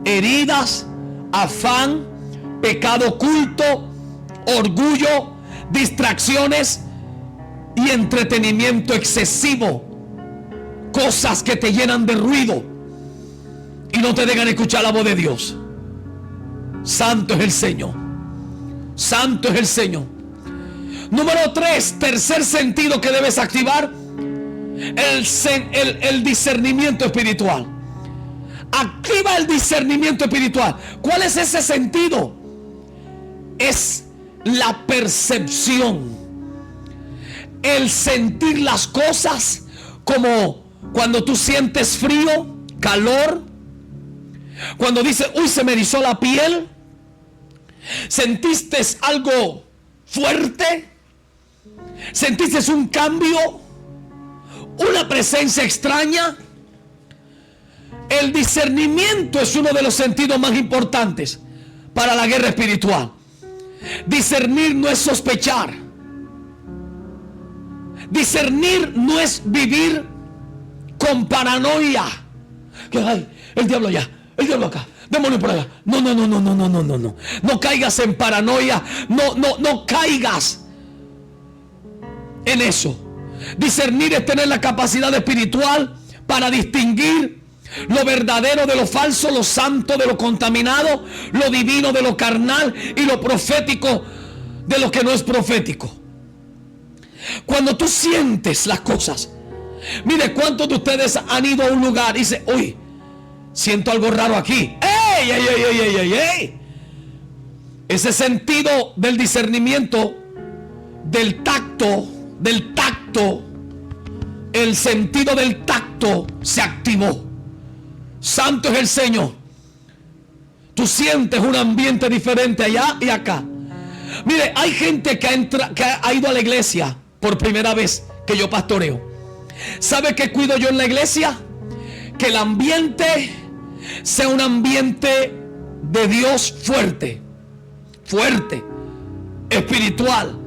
heridas, afán, pecado oculto, orgullo, distracciones y entretenimiento excesivo. Cosas que te llenan de ruido y no te dejan escuchar la voz de Dios. Santo es el Señor. Santo es el Señor. Número 3, tercer sentido que debes activar: el discernimiento espiritual. Activa el discernimiento espiritual. ¿Cuál es ese sentido? Es la percepción, el sentir las cosas, como cuando tú sientes frío, calor, cuando dices: uy, se me erizó la piel. ¿Sentiste algo fuerte? ¿Sentiste un cambio? ¿Una presencia extraña? El discernimiento es uno de los sentidos más importantes para la guerra espiritual. Discernir no es sospechar. Discernir no es vivir con paranoia. Que ay, el diablo allá, el diablo acá, demonio por allá. No. No caigas en paranoia. No caigas en eso. Discernir es tener la capacidad espiritual para distinguir lo verdadero de lo falso, lo santo de lo contaminado, lo divino de lo carnal y lo profético de lo que no es profético. Cuando tú sientes las cosas, mire, ¿cuántos de ustedes han ido a un lugar y dicen, uy, siento algo raro aquí? ¡Ey! Ese sentido del discernimiento, del tacto, el sentido del tacto se activó. Santo es el Señor. Tú sientes un ambiente diferente allá y acá. Mire, hay gente que ha ido a la iglesia por primera vez que yo pastoreo. ¿Sabe qué cuido yo en la iglesia? Que el ambiente sea un ambiente de Dios fuerte, espiritual.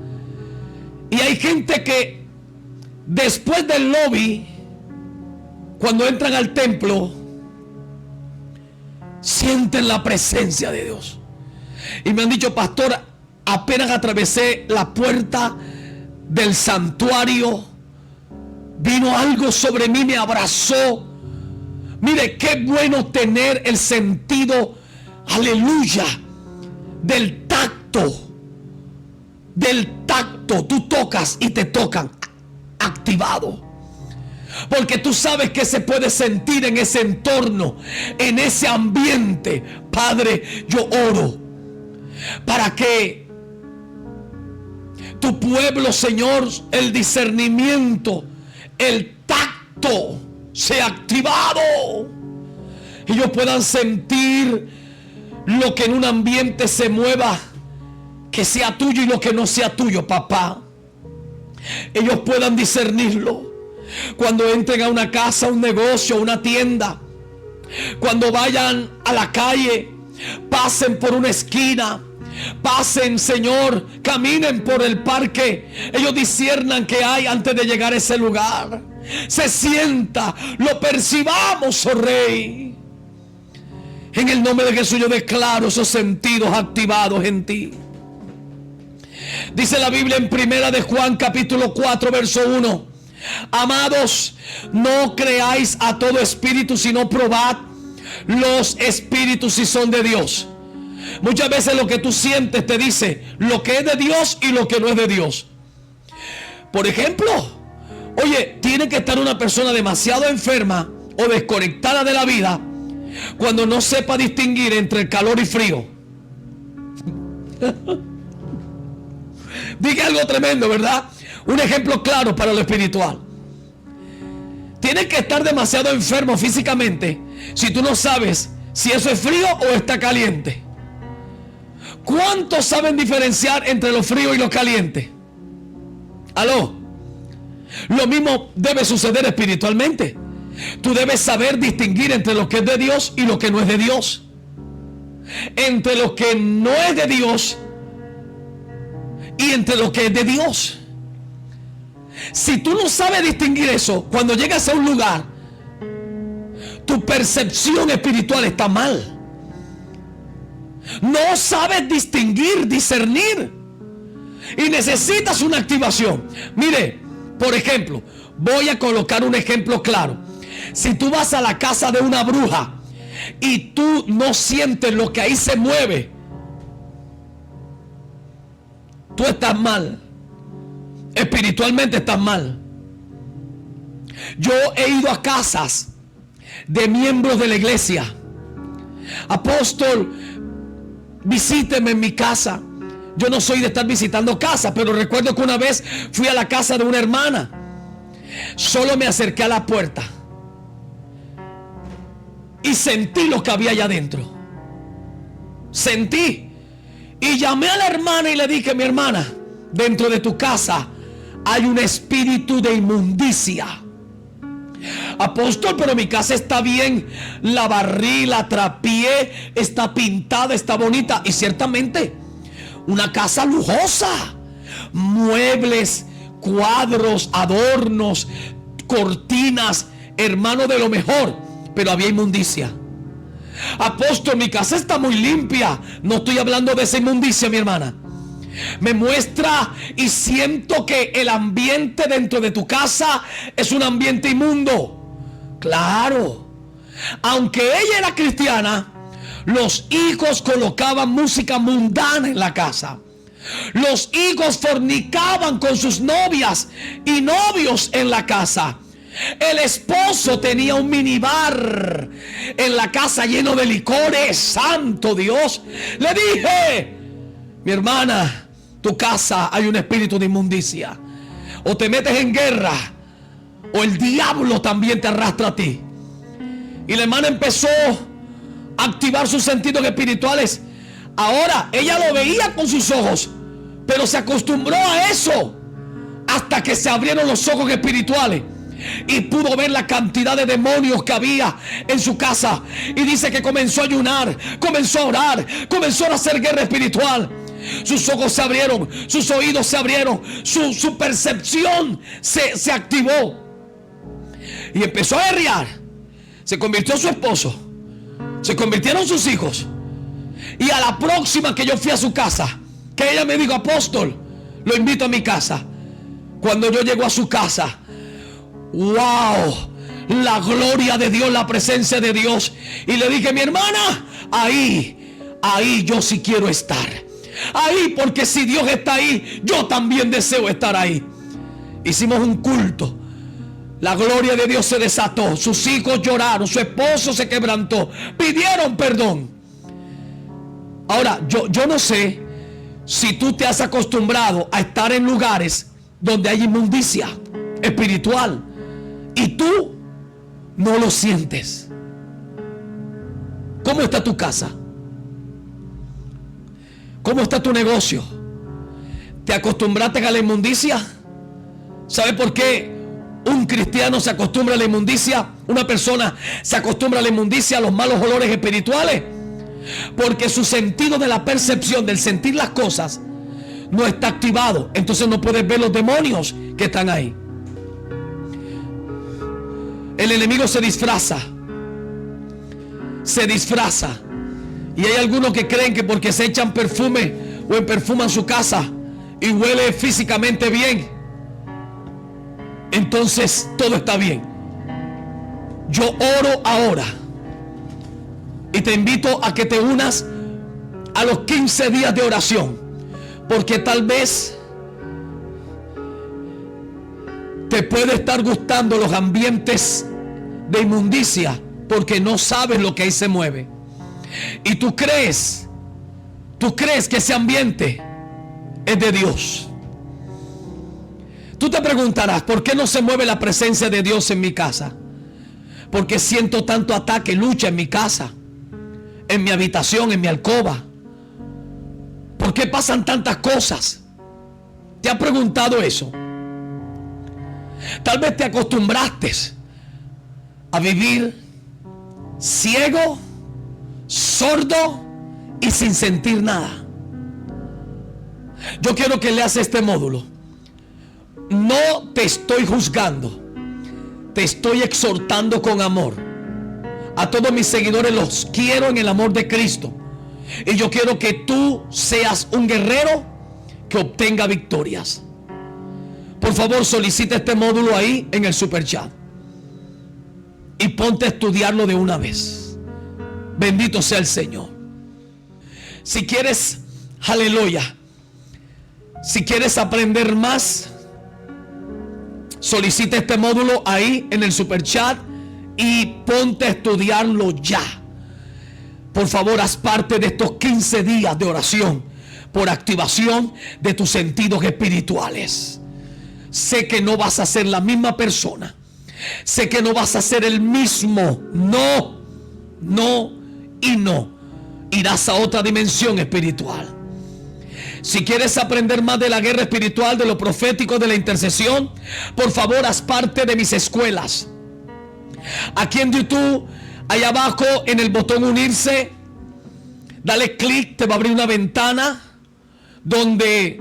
Y hay gente que después del lobby, cuando entran al templo, sienten la presencia de Dios. Y me han dicho, pastor, apenas atravesé la puerta del santuario, vino algo sobre mí, me abrazó. Mire, qué bueno tener el sentido, aleluya, del tacto. Tú tocas y te tocan, activado. Porque tú sabes que se puede sentir en ese entorno, en ese ambiente. Padre, yo oro para que tu pueblo, Señor, el discernimiento, el tacto sea activado y ellos puedan sentir lo que en un ambiente se mueva, que sea tuyo, y lo que no sea tuyo, papá. Ellos puedan discernirlo. Cuando entren a una casa, a un negocio, a una tienda, cuando vayan a la calle, pasen por una esquina, pasen, Señor, caminen por el parque, ellos disciernan qué hay antes de llegar a ese lugar. Se sienta, lo percibamos, oh Rey. En el nombre de Jesús yo declaro esos sentidos activados en ti. Dice la Biblia en Primera de Juan capítulo 4 verso 1: amados, no creáis a todo espíritu, sino probad los espíritus si son de Dios. Muchas veces lo que tú sientes te dice lo que es de Dios y lo que no es de Dios. Por ejemplo, oye, tiene que estar una persona demasiado enferma o desconectada de la vida cuando no sepa distinguir entre el calor y frío. Dije algo tremendo, ¿verdad? Un ejemplo claro para lo espiritual. Tienes que estar demasiado enfermo físicamente si tú no sabes si eso es frío o está caliente. ¿Cuántos saben diferenciar entre lo frío y lo caliente? ¿Aló? Lo mismo debe suceder espiritualmente. Tú debes saber distinguir entre lo que es de Dios y lo que no es de Dios. Entre lo que no es de Dios y entre lo que es de Dios. Si tú no sabes distinguir eso, cuando llegas a un lugar, tu percepción espiritual está mal. No sabes distinguir, discernir, y necesitas una activación. Mire, por ejemplo, voy a colocar un ejemplo claro. Si tú vas a la casa de una bruja y tú no sientes lo que ahí se mueve, tú estás mal. Espiritualmente estás mal. Yo he ido a casas de miembros de la iglesia. Apóstol, visíteme en mi casa. Yo no soy de estar visitando casas, pero recuerdo que una vez fui a la casa de una hermana. Solo me acerqué a la puerta y sentí lo que había allá adentro. Sentí. Y llamé a la hermana y le dije: mi hermana, dentro de tu casa hay un espíritu de inmundicia. Apóstol, pero mi casa está bien, la barrí, la trapié, está pintada, está bonita. Y ciertamente, una casa lujosa, muebles, cuadros, adornos, cortinas, hermano, de lo mejor. Pero había inmundicia. Apóstol, mi casa está muy limpia. No estoy hablando de esa inmundicia, mi hermana. Me muestra y siento que el ambiente dentro de tu casa es un ambiente inmundo. Claro. Aunque ella era cristiana, los hijos colocaban música mundana en la casa. Los hijos fornicaban con sus novias y novios en la casa. El esposo tenía un minibar en la casa lleno de licores. Santo Dios. Le dije: mi hermana, tu casa hay un espíritu de inmundicia. O te metes en guerra, o el diablo también te arrastra a ti. Y la hermana empezó a activar sus sentidos espirituales. Ahora ella lo veía con sus ojos, pero se acostumbró a eso hasta que se abrieron los ojos espirituales y pudo ver la cantidad de demonios que había en su casa. Y dice que comenzó a ayunar, comenzó a orar, comenzó a hacer guerra espiritual. Sus ojos se abrieron, sus oídos se abrieron, su percepción se activó. Y empezó a guerrear. Se convirtió en su esposo, se convirtieron sus hijos. Y a la próxima que yo fui a su casa, que ella me dijo: apóstol, lo invito a mi casa. Cuando yo llego a su casa, wow, la gloria de Dios, la presencia de Dios. Y le dije: mi hermana, ahí yo sí quiero estar. Ahí, porque si Dios está ahí, yo también deseo estar ahí. Hicimos un culto. La gloria de Dios se desató. Sus hijos lloraron, su esposo se quebrantó, pidieron perdón. Ahora, yo no sé si tú te has acostumbrado a estar en lugares donde hay inmundicia espiritual y tú no lo sientes. ¿Cómo está tu casa? ¿Cómo está tu negocio? ¿Te acostumbraste a la inmundicia? ¿Sabe por qué un cristiano se acostumbra a la inmundicia? Una persona se acostumbra a la inmundicia, a los malos olores espirituales, porque su sentido de la percepción, del sentir las cosas, no está activado. Entonces no puedes ver los demonios que están ahí. El enemigo se disfraza. Y hay algunos que creen que porque se echan perfume o perfuman su casa y huele físicamente bien, entonces todo está bien. Yo oro ahora y te invito a que te unas a los 15 días de oración, porque tal vez te puede estar gustando los ambientes de inmundicia porque no sabes lo que ahí se mueve. Y tú crees que ese ambiente es de Dios. Tú te preguntarás: ¿por qué no se mueve la presencia de Dios en mi casa? Porque siento tanto ataque, lucha en mi casa, en mi habitación, en mi alcoba. ¿Por qué pasan tantas cosas? ¿Te has preguntado eso? Tal vez te acostumbraste a vivir ciego, sordo y sin sentir nada. Yo quiero que leas este módulo. No te estoy juzgando, te estoy exhortando con amor. A todos mis seguidores los quiero en el amor de Cristo, y yo quiero que tú seas un guerrero que obtenga victorias. Por favor, solicita este módulo ahí en el super chat y ponte a estudiarlo de una vez. Bendito sea el Señor. Si quieres, aleluya, si quieres aprender más, solicita este módulo ahí en el super chat y ponte a estudiarlo ya. Por favor, haz parte de estos 15 días de oración por activación de tus sentidos espirituales. Sé que no vas a ser la misma persona. Sé que no vas a ser el mismo. No y no. Irás a otra dimensión espiritual. Si quieres aprender más de la guerra espiritual, de lo profético, de la intercesión, por favor, haz parte de mis escuelas. Aquí en YouTube, allá abajo en el botón unirse, dale clic, te va a abrir una ventana donde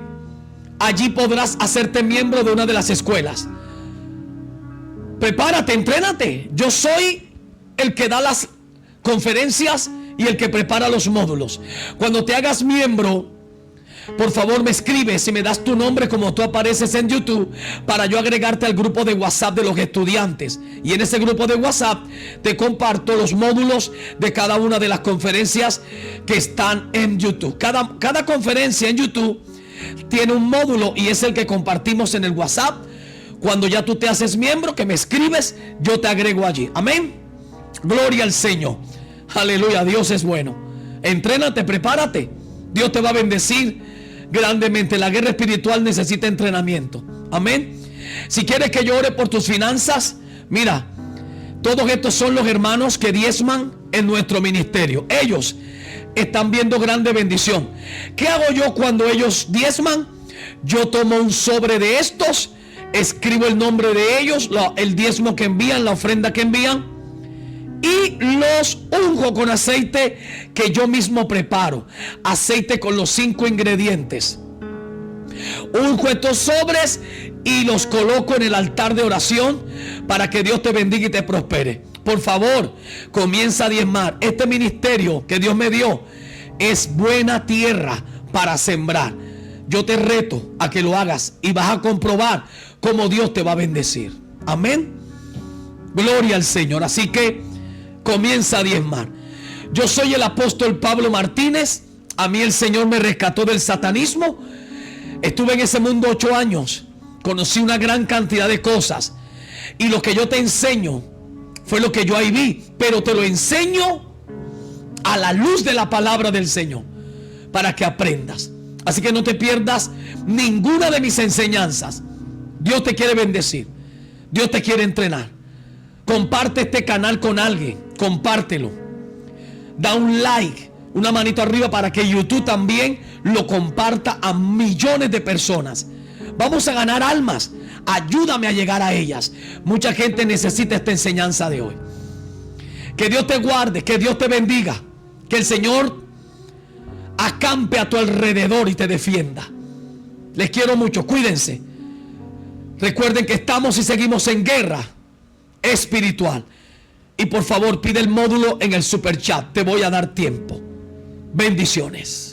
allí podrás hacerte miembro de una de las escuelas. Prepárate, entrénate. Yo soy el que da las conferencias y el que prepara los módulos. Cuando te hagas miembro, por favor me escribes y me das tu nombre como tú apareces en YouTube, para yo agregarte al grupo de WhatsApp de los estudiantes. Y en ese grupo de WhatsApp te comparto los módulos de cada una de las conferencias que están en YouTube. Cada conferencia en YouTube tiene un módulo y es el que compartimos en el WhatsApp. Cuando ya tú te haces miembro, que me escribes, yo te agrego allí. Amén. Gloria al Señor. Aleluya, Dios es bueno. Entrénate, prepárate. Dios te va a bendecir grandemente. La guerra espiritual necesita entrenamiento. Amén. Si quieres que yo ore por tus finanzas, mira, todos estos son los hermanos que diezman en nuestro ministerio. Ellos están viendo grande bendición. ¿Qué hago yo cuando ellos diezman? Yo tomo un sobre de estos, escribo el nombre de ellos, el diezmo que envían, la ofrenda que envían, y los unjo con aceite que yo mismo preparo. Aceite con los 5 ingredientes. Unjo estos sobres y los coloco en el altar de oración para que Dios te bendiga y te prospere. Por favor, comienza a diezmar. Este ministerio que Dios me dio es buena tierra para sembrar. Yo te reto a que lo hagas y vas a comprobar cómo Dios te va a bendecir. Amén. Gloria al Señor. Así que comienza a diezmar. Yo soy el apóstol Pablo Martínez. A mí el Señor me rescató del satanismo. Estuve en ese mundo 8 años. Conocí una gran cantidad de cosas. Y lo que yo te enseño fue lo que yo ahí vi. Pero te lo enseño a la luz de la palabra del Señor, para que aprendas. Así que no te pierdas ninguna de mis enseñanzas. Dios te quiere bendecir. Dios te quiere entrenar. Comparte este canal con alguien. Compártelo. Da un like, una manito arriba, para que YouTube también lo comparta a millones de personas. Vamos a ganar almas. Ayúdame a llegar a ellas. Mucha gente necesita esta enseñanza de hoy. Que Dios te guarde, que Dios te bendiga. Que el Señor acampe a tu alrededor y te defienda. Les quiero mucho, cuídense. Recuerden que estamos y seguimos en guerra espiritual. Y por favor, pide el módulo en el super chat. Te voy a dar tiempo. Bendiciones.